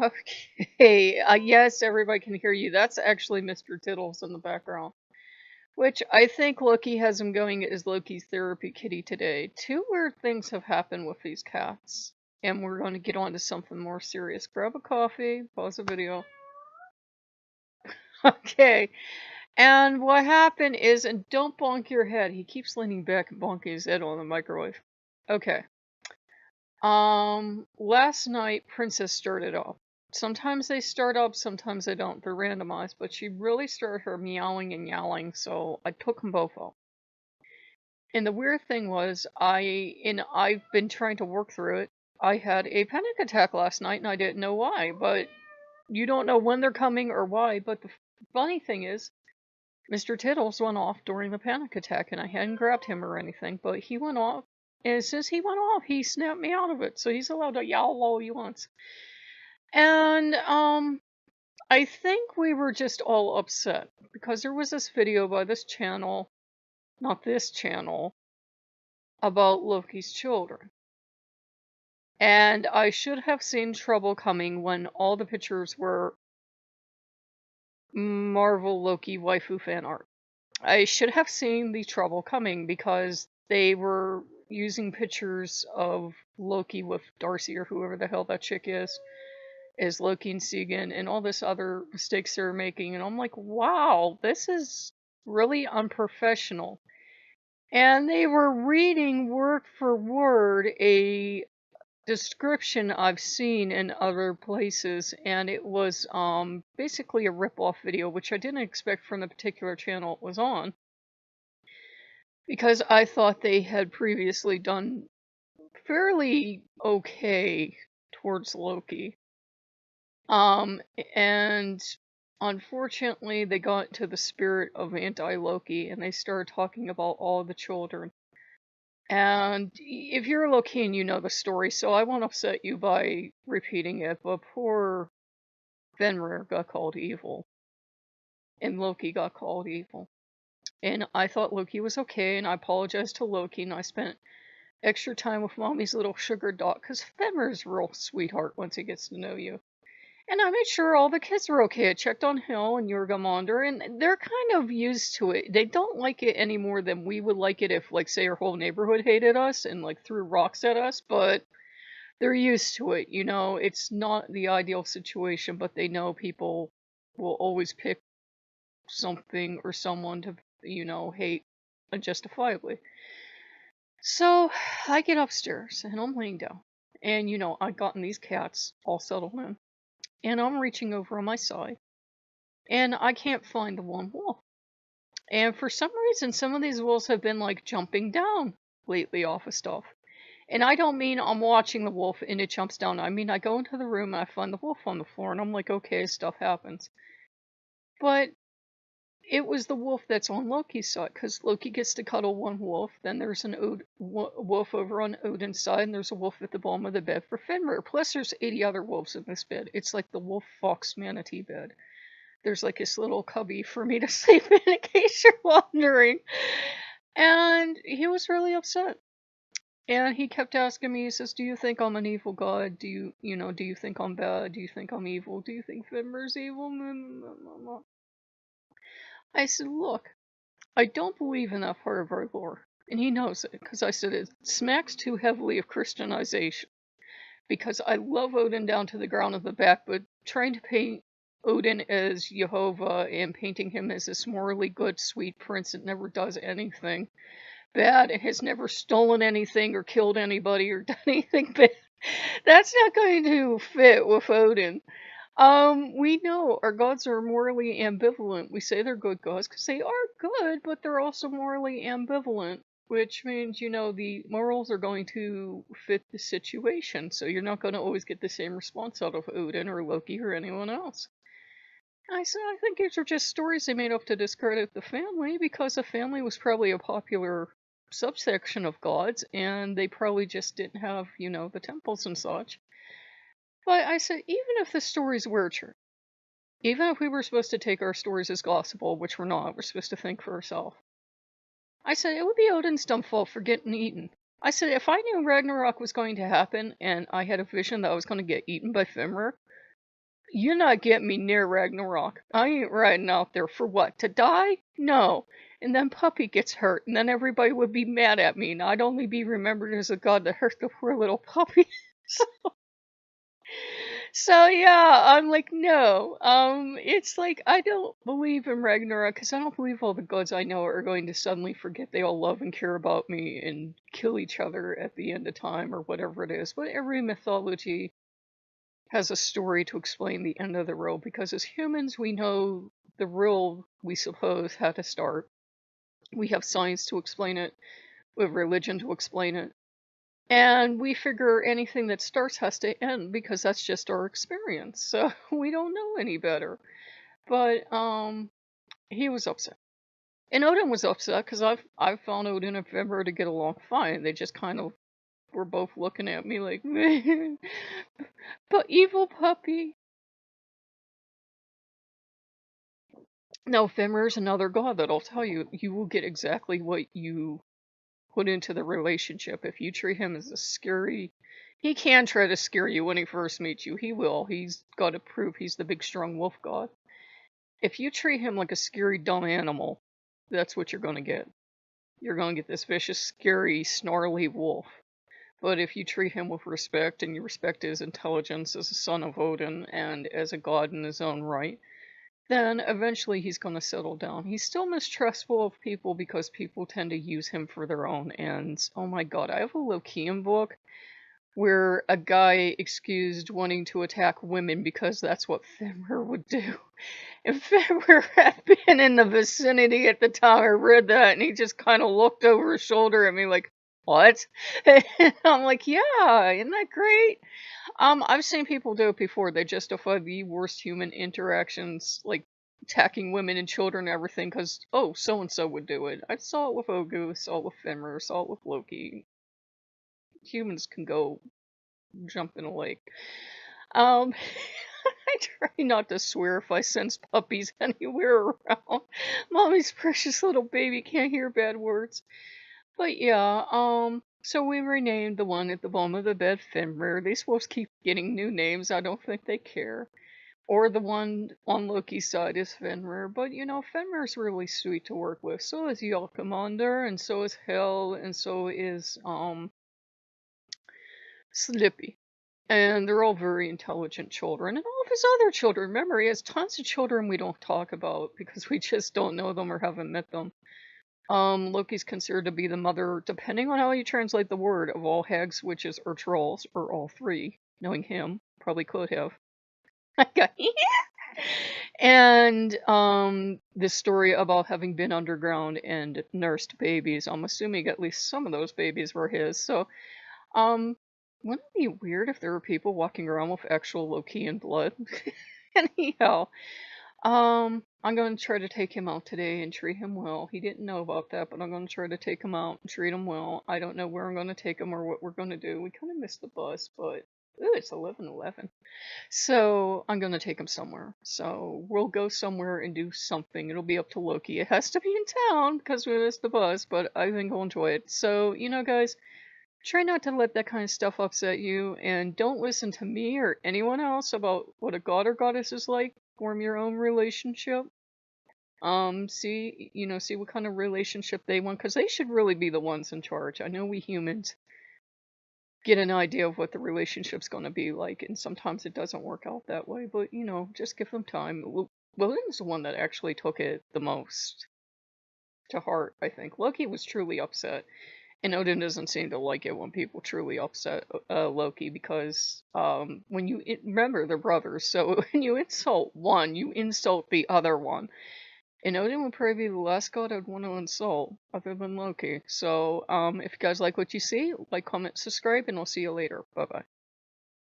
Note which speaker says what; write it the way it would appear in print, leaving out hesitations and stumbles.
Speaker 1: Okay, yes, everybody can hear you. That's actually Mr. Tittles in the background, which I think Loki has him going as Loki's therapy kitty today. Two weird things have happened with these cats, and we're going to get on to something more serious. Grab a coffee, pause the video. Okay, and what happened is, and don't bonk your head. He keeps leaning back and bonking his head on the microwave. Okay. Last night Princess started up. Sometimes they start up, sometimes they don't. They're randomized, but she really started her meowing and yowling, so I took them both up. And the weird thing was, I've been trying to work through it. I had a panic attack last night and I didn't know why, but you don't know when they're coming or why. But the funny thing is, Mr. Tittles went off during the panic attack, and I hadn't grabbed him or anything, but he went off. And as soon as he went off, he snapped me out of it, so he's allowed to yowl all he wants. And I think we were just all upset because there was this video by this channel, not this channel, about Loki's children. And I should have seen trouble coming when all the pictures were Marvel Loki waifu fan art. I should have seen the trouble coming because they were using pictures of Loki with Darcy or whoever the hell that chick is Loki and Segan and all this other mistakes they're making. And I'm like, wow, this is really unprofessional. And they were reading word for word a description I've seen in other places, and it was basically a rip-off video, which I didn't expect from the particular channel it was on, because I thought they had previously done fairly okay towards Loki. And unfortunately they got to the spirit of anti-Loki and they started talking about all the children. And if you're a Lokean, you know the story, so I won't upset you by repeating it, but poor Fenrir got called evil. And Loki got called evil. And I thought Loki was okay, and I apologized to Loki, and I spent extra time with Mommy's little sugar dog, because Fenrir's a real sweetheart once he gets to know you. And I made sure all the kids were okay. I checked on Hill and Jurgamander, and they're kind of used to it. They don't like it any more than we would like it if, like, say, our whole neighborhood hated us and, like, threw rocks at us, but they're used to it, you know? It's not the ideal situation, but they know people will always pick something or someone to, you know, hate unjustifiably. So, I get upstairs, and I'm laying down. And, you know, I've gotten these cats all settled in. And I'm reaching over on my side, and I can't find the one wolf. And for some reason, some of these wolves have been like jumping down lately off of stuff. And I don't mean I'm watching the wolf and it jumps down. I mean, I go into the room and I find the wolf on the floor, and I'm like, okay, stuff happens. But it was the wolf that's on Loki's side, because Loki gets to cuddle one wolf, then there's an wolf over on Odin's side, and there's a wolf at the bottom of the bed for Fenrir. Plus there's 80 other wolves in this bed. It's like the wolf fox manatee bed. There's like this little cubby for me to sleep in case you're wondering. And he was really upset. And he kept asking me, he says, do you think I'm an evil god? Do you think I'm bad? Do you think I'm evil? Do you think Fenrir's evil? I said, look, I don't believe in that part of our lore. And he knows it, because I said it smacks too heavily of Christianization. Because I love Odin down to the ground of the back, but trying to paint Odin as Jehovah and painting him as this morally good, sweet prince that never does anything bad and has never stolen anything or killed anybody or done anything bad, that's not going to fit with Odin. We know our gods are morally ambivalent. We say they're good gods because they are good, but they're also morally ambivalent, which means, you know, the morals are going to fit the situation, so you're not going to always get the same response out of Odin or Loki or anyone else. I said, I think these are just stories they made up to discredit the family, because the family was probably a popular subsection of gods, and they probably just didn't have, you know, the temples and such. But I said, even if the stories were true, even if we were supposed to take our stories as gospel, which we're not, we're supposed to think for ourselves. I said, it would be Odin's dumb fault for getting eaten. I said, if I knew Ragnarok was going to happen, and I had a vision that I was going to get eaten by Fenrir, You're not getting me near Ragnarok. I ain't riding out there for what? To die? No. And then Puppy gets hurt, and then everybody would be mad at me, and I'd only be remembered as a god that hurt the poor little puppy. So yeah, I'm like, no. It's like I don't believe in Ragnarok because I don't believe all the gods I know are going to suddenly forget they all love and care about me and kill each other at the end of time or whatever it is. But every mythology has a story to explain the end of the road because as humans we know the real, we suppose, had to start. We have science to explain it, we have religion to explain it, and we figure anything that starts has to end because that's just our experience. So we don't know any better. But he was upset. And Odin was upset because I've found Odin and Fenrir to get along fine. They just kind of were both looking at me like, but evil puppy. Now, Fenrir's another god that'll tell you you will get exactly what you put into the relationship. If you treat him as a scary, he can try to scare you when he first meets you. He will. He's got to prove he's the big strong wolf god. If you treat him like a scary dumb animal, that's what you're going to get. You're going to get this vicious, scary, snarly wolf. But if you treat him with respect and you respect his intelligence as a son of Odin and as a god in his own right, then eventually he's going to settle down. He's still mistrustful of people because people tend to use him for their own ends. Oh my god, I have a Lokean book where a guy excused wanting to attack women because that's what Fenrir would do. And Fenrir had been in the vicinity at the time I read that, and he just kind of looked over his shoulder at me like, what? And I'm like, yeah, isn't that great? I've seen people do it before. They justify the worst human interactions, like attacking women and children and everything, because, oh, so-and-so would do it. I saw it with Ogu, saw it with Fenrir, saw it with Loki. Humans can go jump in a lake. I try not to swear if I sense puppies anywhere around. Mommy's precious little baby can't hear bad words. But yeah, so we renamed the one at the bottom of the bed Fenrir. They supposed to keep getting new names. I don't think they care. Or the one on Loki's side is Fenrir. But you know, Fenrir's really sweet to work with. So is Yalkamander, and so is Hel, and so is Slippy. And they're all very intelligent children. And all of his other children. Remember, he has tons of children we don't talk about because we just don't know them or haven't met them. Loki's considered to be the mother, depending on how you translate the word, of all hags, witches, or trolls, or all three. Knowing him, probably could have. And this story about having been underground and nursed babies, I'm assuming at least some of those babies were his. So, wouldn't it be weird if there were people walking around with actual Lokean blood? Anyhow, I'm going to try to take him out today and treat him well. He didn't know about that, but I'm going to try to take him out and treat him well. I don't know where I'm going to take him or what we're going to do. We kind of missed the bus, but ooh, it's 11:11. So I'm going to take him somewhere. So we'll go somewhere and do something. It'll be up to Loki. It has to be in town because we missed the bus, but I think he'll enjoy it. So, you know, guys, try not to let that kind of stuff upset you, and don't listen to me or anyone else about what a god or goddess is like. Form your own relationship. See what kind of relationship they want, because they should really be the ones in charge. I know we humans get an idea of what the relationship's going to be like, and sometimes it doesn't work out that way, but, you know, just give them time. William's the one that actually took it the most to heart, I think. Loki was truly upset. And Odin doesn't seem to like it when people truly upset Loki because remember they're brothers, so when you insult one, you insult the other one. And Odin would probably be the last god I'd want to insult other than Loki. So if you guys like what you see, like, comment, subscribe, and I'll see you later. Bye bye.